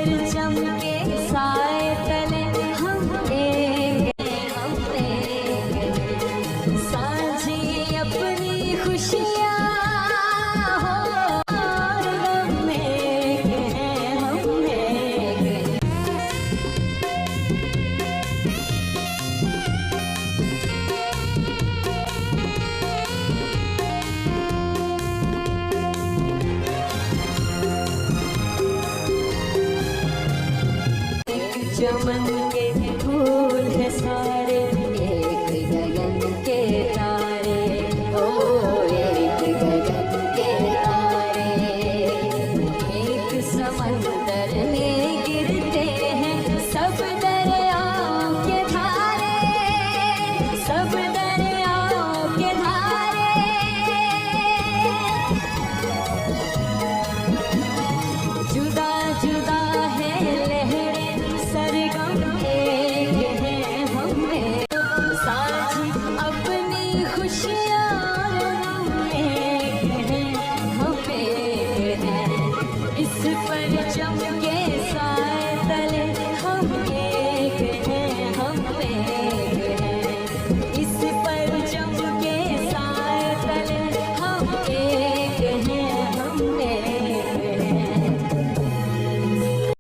परचम के साए तले हम एक हैं, हम एक हैं। साझी अपनी खुशियाँ हो और हम एक हैं, हम एक हैं। चमन